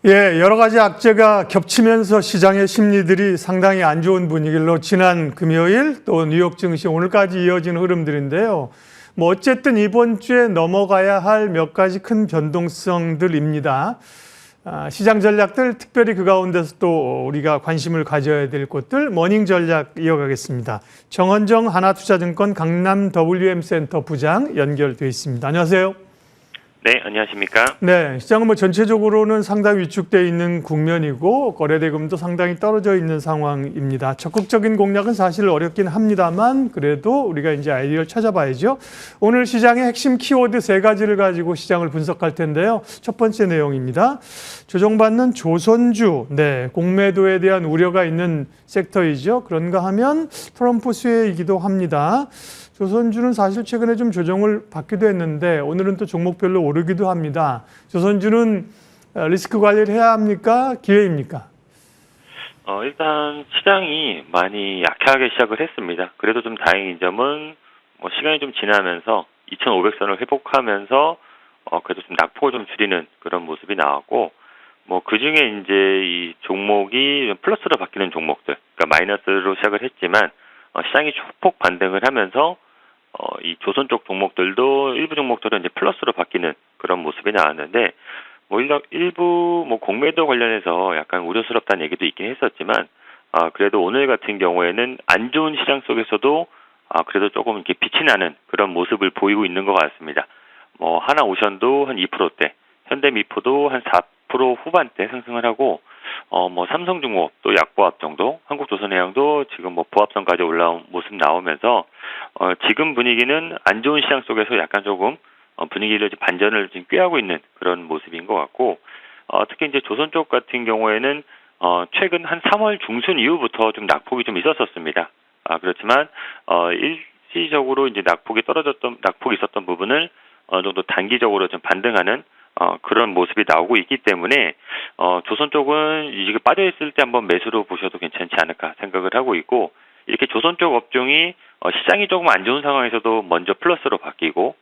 예, 여러 가지 악재가 겹치면서 시장의 심리들이 상당히 안 좋은 분위기로 지난 금요일 또 뉴욕 증시 오늘까지 이어진 흐름들인데요. 뭐 어쨌든 이번 주에 넘어가야 할 몇 가지 큰 변동성들입니다. 시장 전략들 특별히 그 가운데서 또 우리가 관심을 가져야 될 곳들 모닝 전략 이어가겠습니다. 정헌정 하나투자증권 강남 WM센터 부장 연결돼 있습니다. 안녕하세요. 네, 안녕하십니까? 네, 시장은 뭐 전체적으로는 상당히 위축되어 있는 국면이고 거래대금도 상당히 떨어져 있는 상황입니다. 적극적인 공략은 사실 어렵긴 합니다만 그래도 우리가 이제 아이디어를 찾아봐야죠. 오늘 시장의 핵심 키워드 세 가지를 가지고 시장을 분석할 텐데요. 첫 번째 내용입니다. 조정받는 조선주, 네, 공매도에 대한 우려가 있는 섹터이죠. 그런가 하면 트럼프 수혜이기도 합니다. 조선주는 사실 최근에 좀 조정을 받기도 했는데 오늘은 또 종목별로 오르기도 합니다. 조선주는 리스크 관리를 해야 합니까? 기회입니까? 일단 시장이 많이 약하게 시작을 했습니다. 그래도 좀 다행인 점은 시간이 좀 지나면서 2,500선을 회복하면서 그래도 좀 낙폭을 좀 줄이는 그런 모습이 나왔고 그 중에 이제 이 종목이 플러스로 바뀌는 종목들, 그러니까 마이너스로 시작을 했지만 시장이 소폭 반등을 하면서 이 조선 쪽 종목들도 일부 종목들은 이제 플러스로 바뀌는 그런 모습이 나왔는데 일부 공매도 관련해서 약간 우려스럽다는 얘기도 있긴 했었지만 그래도 오늘 같은 경우에는 안 좋은 시장 속에서도 그래도 조금 이렇게 빛이 나는 그런 모습을 보이고 있는 것 같습니다. 하나오션도 한 2%대, 현대미포도 한 4% 후반대 상승을 하고 삼성중공업 또 약보합 정도, 한국조선해양도 지금 보합선까지 올라온 모습 나오면서 지금 분위기는 안 좋은 시장 속에서 약간 조금 분위기를 반전을 지금 꾀하고 있는 그런 모습인 것 같고 특히 이제 조선 쪽 같은 경우에는 최근 한 3월 중순 이후부터 좀 낙폭이 좀 있었습니다. 그렇지만 일시적으로 이제 낙폭이 있었던 부분을 어느 정도 단기적으로 좀 반등하는 그런 모습이 나오고 있기 때문에 조선 쪽은 이게 빠져 있을 때 한번 매수로 보셔도 괜찮지 않을까 생각을 하고 있고 이렇게 조선 쪽 업종이 시장이 조금 안 좋은 상황에서도 먼저 플러스로 바뀌고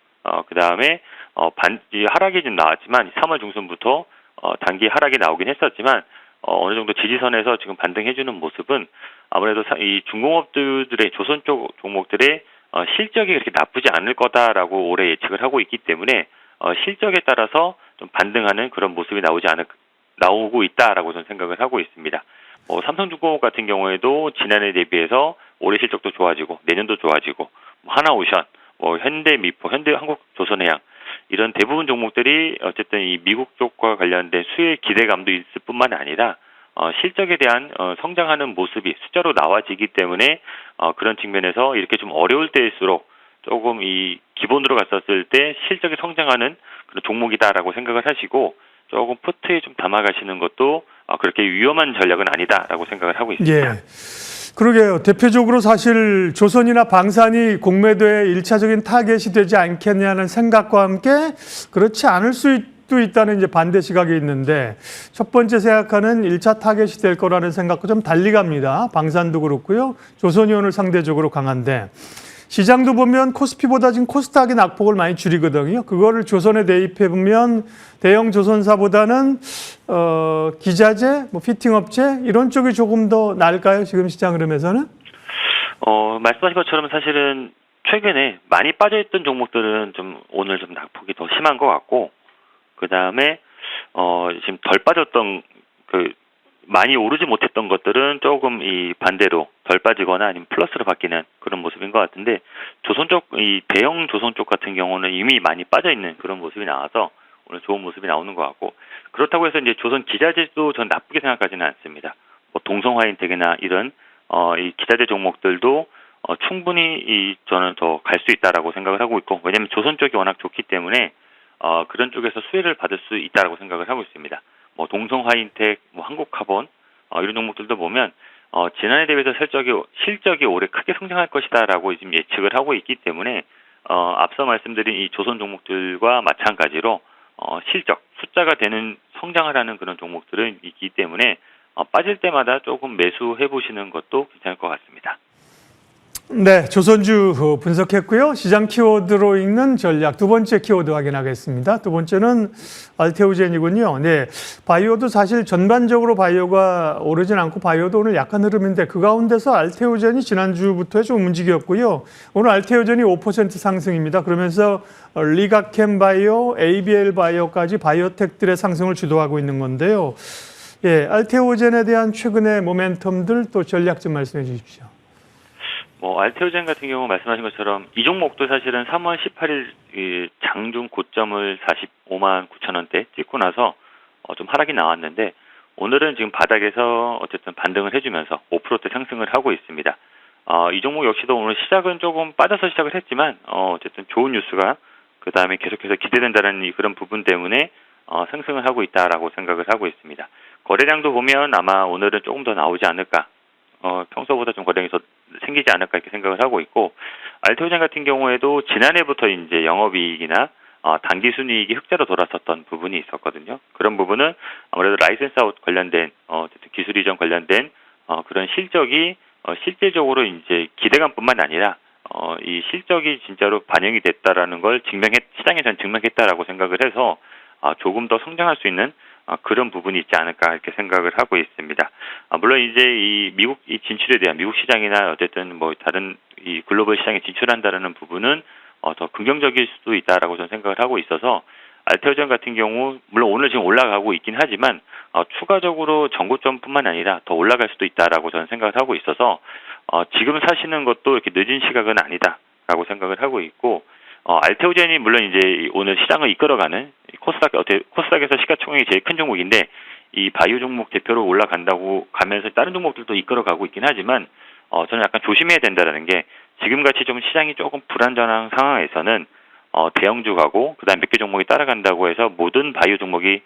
그 다음에 하락이 좀 나왔지만 3월 중순부터 단기 하락이 나오긴 했었지만 어느 정도 지지선에서 지금 반등해주는 모습은 아무래도 이 중공업들의 조선 쪽 종목들의 실적이 그렇게 나쁘지 않을 거다라고 올해 예측을 하고 있기 때문에 실적에 따라서 좀 반등하는 그런 모습이 나오고 있다라고 저는 생각을 하고 있습니다. 삼성중공업 같은 경우에도 지난해 대비해서 올해 실적도 좋아지고 내년도 좋아지고 하나오션, 현대미포, 한국조선해양 이런 대부분 종목들이 어쨌든 이 미국 쪽과 관련된 수혜 기대감도 있을 뿐만 아니라 실적에 대한 성장하는 모습이 숫자로 나와지기 때문에 그런 측면에서 이렇게 좀 어려울 때일수록 조금 이 기본으로 갔었을 때 실적이 성장하는 그런 종목이다라고 생각을 하시고 조금 포트에 좀 담아가시는 것도 그렇게 위험한 전략은 아니다라고 생각을 하고 있습니다. 예, 그러게요. 대표적으로 사실 조선이나 방산이 공매도의 1차적인 타겟이 되지 않겠냐는 생각과 함께 그렇지 않을 수도 있다는 이제 반대 시각이 있는데 첫 번째 생각하는 1차 타겟이 될 거라는 생각과 좀 달리 갑니다. 방산도 그렇고요. 조선이 오늘 상대적으로 강한데 시장도 보면 코스피보다 지금 코스닥이 낙폭을 많이 줄이거든요. 그거를 조선에 대입해 보면 대형 조선사보다는 기자재, 피팅업체 이런 쪽이 조금 더 나을까요? 지금 시장 흐름에서는? 말씀하신 것처럼 사실은 최근에 많이 빠져있던 종목들은 좀 오늘 좀 낙폭이 더 심한 것 같고 그 다음에 지금 덜 빠졌던 많이 오르지 못했던 것들은 조금 이 반대로 덜 빠지거나 아니면 플러스로 바뀌는 그런 모습인 것 같은데 조선 쪽, 이 대형 조선 쪽 같은 경우는 이미 많이 빠져 있는 그런 모습이 나와서 오늘 좋은 모습이 나오는 것 같고 그렇다고 해서 이제 조선 기자재도 전 나쁘게 생각하지는 않습니다. 동성화인텍이나 이런 이 기자재 종목들도 충분히 저는 더 갈 수 있다라고 생각을 하고 있고 왜냐하면 조선 쪽이 워낙 좋기 때문에 그런 쪽에서 수혜를 받을 수 있다라고 생각을 하고 있습니다. 동성화인텍, 한국카본 이런 종목들도 보면 지난해 대비해서 실적이 올해 크게 성장할 것이다라고 지금 예측을 하고 있기 때문에 앞서 말씀드린 이 조선 종목들과 마찬가지로 실적 숫자가 되는 성장을 하는 그런 종목들은 있기 때문에 빠질 때마다 조금 매수해 보시는 것도 괜찮을 것 같습니다. 네, 조선주 분석했고요. 시장 키워드로 읽는 전략 두 번째 키워드 확인하겠습니다. 두 번째는 알테오젠이군요. 네, 바이오도 사실 전반적으로 바이오가 오르진 않고 바이오도 오늘 약한 흐름인데 그 가운데서 알테오젠이 지난주부터 좀 움직였고요. 오늘 알테오젠이 5% 상승입니다. 그러면서 리가캠 바이오, ABL 바이오까지 바이오텍들의 상승을 주도하고 있는 건데요. 예, 알테오젠에 대한 최근의 모멘텀들 또 전략 좀 말씀해 주십시오. 알테오젠 같은 경우 말씀하신 것처럼 이 종목도 사실은 3월 18일 장중 고점을 45만 9천 원대 찍고 나서 좀 하락이 나왔는데 오늘은 지금 바닥에서 어쨌든 반등을 해주면서 5%대 상승을 하고 있습니다. 이 종목 역시도 오늘 시작은 조금 빠져서 시작을 했지만 어쨌든 좋은 뉴스가 그 다음에 계속해서 기대된다는 그런 부분 때문에 상승을 하고 있다라고 생각을 하고 있습니다. 거래량도 보면 아마 오늘은 조금 더 나오지 않을까. 평소보다 좀 거래량이 더 생기지 않을까 이렇게 생각을 하고 있고, 알테오젠 같은 경우에도 지난해부터 이제 영업이익이나 단기 순이익이 흑자로 돌았었던 부분이 있었거든요. 그런 부분은 아무래도 라이센스 아웃 관련된 어쨌든 기술 이전 관련된 그런 실적이 실제적으로 이제 기대감뿐만 아니라 이 실적이 진짜로 반영이 됐다라는 걸 시장에서는 증명했다라고 생각을 해서 조금 더 성장할 수 있는 그런 부분이 있지 않을까 이렇게 생각을 하고 있습니다. 물론 이제 이 미국 이 진출에 대한 미국 시장이나 어쨌든 뭐 다른 이 글로벌 시장에 진출한다라는 부분은 더 긍정적일 수도 있다라고 저는 생각을 하고 있어서 알테오젠 같은 경우 물론 오늘 지금 올라가고 있긴 하지만 추가적으로 전고점뿐만 아니라 더 올라갈 수도 있다라고 저는 생각을 하고 있어서 지금 사시는 것도 이렇게 늦은 시각은 아니다라고 생각을 하고 있고. 알테오젠이 물론 이제 오늘 시장을 이끌어가는 코스닥에서 시가총액이 제일 큰 종목인데 이 바이오 종목 대표로 올라간다고 가면서 다른 종목들도 이끌어가고 있긴 하지만 저는 약간 조심해야 된다라는 게 지금같이 좀 시장이 조금 불안전한 상황에서는 대형주가고 그다음 몇 개 종목이 따라간다고 해서 모든 바이오 종목이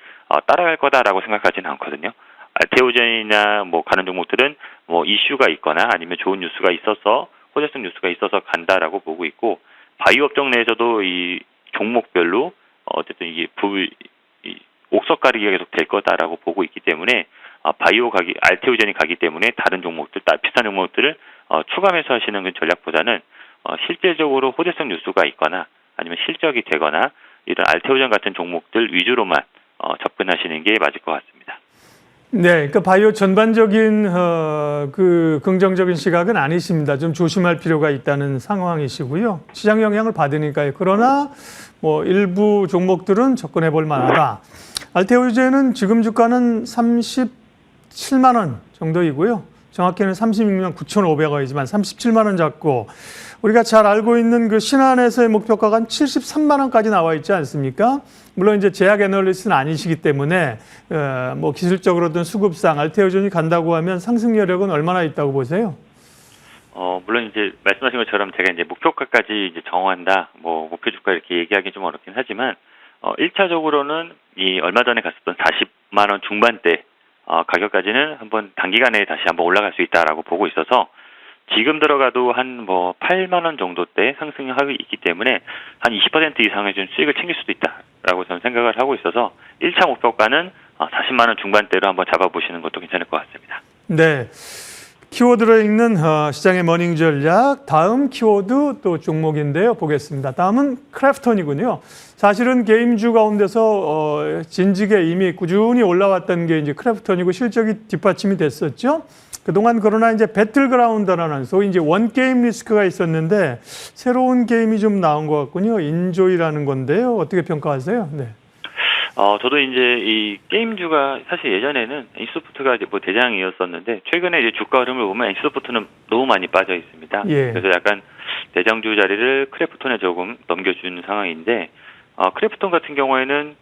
따라갈 거다라고 생각하지는 않거든요. 알테오젠이나 뭐 가는 종목들은 뭐 이슈가 있거나 아니면 좋은 뉴스가 있어서 호재성 뉴스가 있어서 간다라고 보고 있고. 바이오 업종 내에서도 이 종목별로 어쨌든 이게 옥석 가리기가 계속 될 거다라고 보고 있기 때문에 알테오젠이 가기 때문에 다른 종목들, 비슷한 종목들을 추가 매수하시는 그 전략보다는 실제적으로 호재성 뉴스가 있거나 아니면 실적이 되거나 이런 알테오젠 같은 종목들 위주로만 접근하시는 게 맞을 것 같습니다. 네, 그러니까 바이오 전반적인 그 긍정적인 시각은 아니십니다. 좀 조심할 필요가 있다는 상황이시고요. 시장 영향을 받으니까요. 그러나 뭐 일부 종목들은 접근해 볼 만하다. 알테오젠은 지금 주가는 37만 원 정도이고요. 정확히는 36만 9,500원이지만 37만 원 잡고 우리가 잘 알고 있는 그 신한에서의 목표가가 한 73만 원까지 나와 있지 않습니까? 물론 이제 제약 애널리스트는 아니시기 때문에 뭐 기술적으로든 수급상 알테오젠이 간다고 하면 상승 여력은 얼마나 있다고 보세요? 물론 이제 말씀하신 것처럼 제가 이제 목표가까지 이제 정한다, 뭐 목표 주가 이렇게 얘기하기 좀 어렵긴 하지만 1차적으로는 이 얼마 전에 갔었던 40만 원 중반대 가격까지는 한번 단기간에 다시 한번 올라갈 수 있다라고 보고 있어서 지금 들어가도 한 뭐 8만 원 정도대 상승하고 있기 때문에 한 20% 이상의 좀 수익을 챙길 수도 있다라고 저는 생각을 하고 있어서 1차 목표가는 40만 원 중반대로 한번 잡아보시는 것도 괜찮을 것 같습니다. 네. 키워드로 읽는 시장의 머닝 전략 다음 키워드 또 종목인데요. 보겠습니다. 다음은 크래프톤이군요. 사실은 게임주 가운데서 진지게 이미 꾸준히 올라왔던 게 이제 크래프톤이고 실적이 뒷받침이 됐었죠. 그동안 그러나 이제 배틀그라운드라는 소위 이제 원 게임 리스크가 있었는데 새로운 게임이 좀 나온 것 같군요. 인조이라는 건데요. 어떻게 평가하세요? 네. 저도 이제 이 게임주가 사실 예전에는 인소프트가 이제 뭐 대장이었었는데 최근에 이제 주가 흐름을 보면 인소프트는 너무 많이 빠져 있습니다. 예. 그래서 약간 대장주 자리를 크래프톤에 조금 넘겨주는 상황인데 크래프톤 같은 경우에는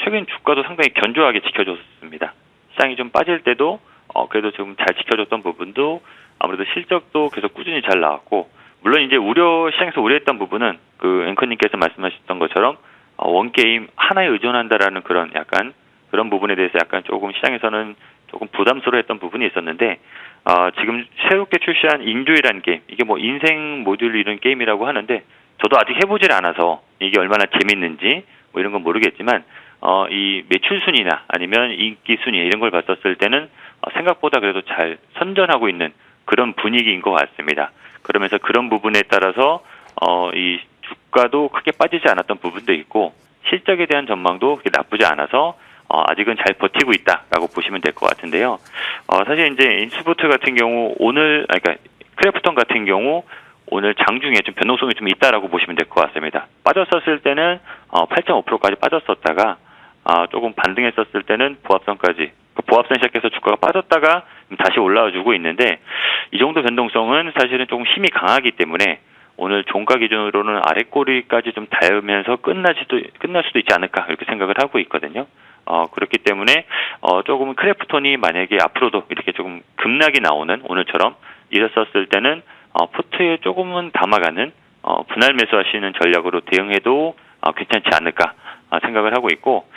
최근 주가도 상당히 견조하게 지켜줬습니다. 시장이 좀 빠질 때도 그래도 좀 잘 지켜줬던 부분도 아무래도 실적도 계속 꾸준히 잘 나왔고 물론 이제 시장에서 우려했던 부분은 그 앵커님께서 말씀하셨던 것처럼 원게임 하나에 의존한다라는 그런 약간 그런 부분에 대해서 약간 조금 시장에서는 조금 부담스러워했던 부분이 있었는데 지금 새롭게 출시한 인조이라는 게임 이게 뭐 인생 모듈 이런 게임이라고 하는데 저도 아직 해보질 않아서 이게 얼마나 재밌는지 뭐 이런 건 모르겠지만 이 매출 순위나 아니면 인기 순위 이런 걸 봤었을 때는 생각보다 그래도 잘 선전하고 있는 그런 분위기인 것 같습니다. 그러면서 그런 부분에 따라서 이 주가도 크게 빠지지 않았던 부분도 있고 실적에 대한 전망도 그렇게 나쁘지 않아서 아직은 잘 버티고 있다라고 보시면 될 것 같은데요. 사실 이제 인스포트 같은 경우 그러니까 크래프톤 같은 경우 오늘 장중에 좀 변동성이 좀 있다라고 보시면 될 것 같습니다. 빠졌었을 때는 8.5%까지 빠졌었다가 조금 반등했었을 때는 보합선까지 보합선 시작해서 주가가 빠졌다가 다시 올라와주고 있는데 이 정도 변동성은 사실은 조금 힘이 강하기 때문에 오늘 종가 기준으로는 아랫꼬리까지 좀 닿으면서 끝날 수도 있지 않을까 이렇게 생각을 하고 있거든요. 그렇기 때문에 조금 크래프톤이 만약에 앞으로도 이렇게 조금 급락이 나오는 오늘처럼 이랬었을 때는 포트에 조금은 담아가는 분할 매수하시는 전략으로 대응해도 괜찮지 않을까 생각을 하고 있고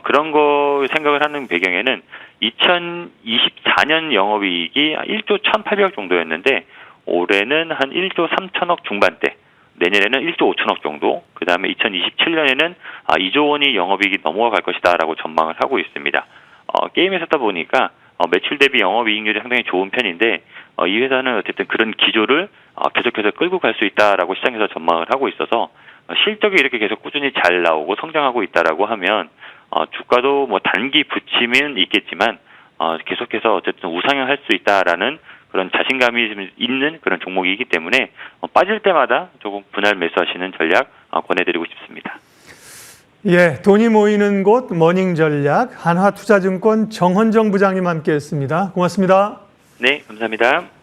그런 거 생각을 하는 배경에는 2024년 영업이익이 1조 1,800억 정도였는데 올해는 한 1조 3천억 중반대, 내년에는 1조 5천억 정도, 그 다음에 2027년에는 2조 원이 영업이익이 넘어갈 것이다라고 전망을 하고 있습니다. 게임 회사다 보니까 매출 대비 영업이익률이 상당히 좋은 편인데 이 회사는 어쨌든 그런 기조를 계속해서 끌고 갈 수 있다라고 시장에서 전망을 하고 있어서 실적이 이렇게 계속 꾸준히 잘 나오고 성장하고 있다라고 하면 주가도 뭐 단기 부침은 있겠지만 계속해서 어쨌든 우상향할 수 있다라는 그런 자신감이 좀 있는 그런 종목이기 때문에 빠질 때마다 조금 분할 매수하시는 전략 권해드리고 싶습니다. 예, 돈이 모이는 곳 머닝 전략 한화투자증권 정헌정 부장님 함께했습니다. 고맙습니다. 네, 감사합니다.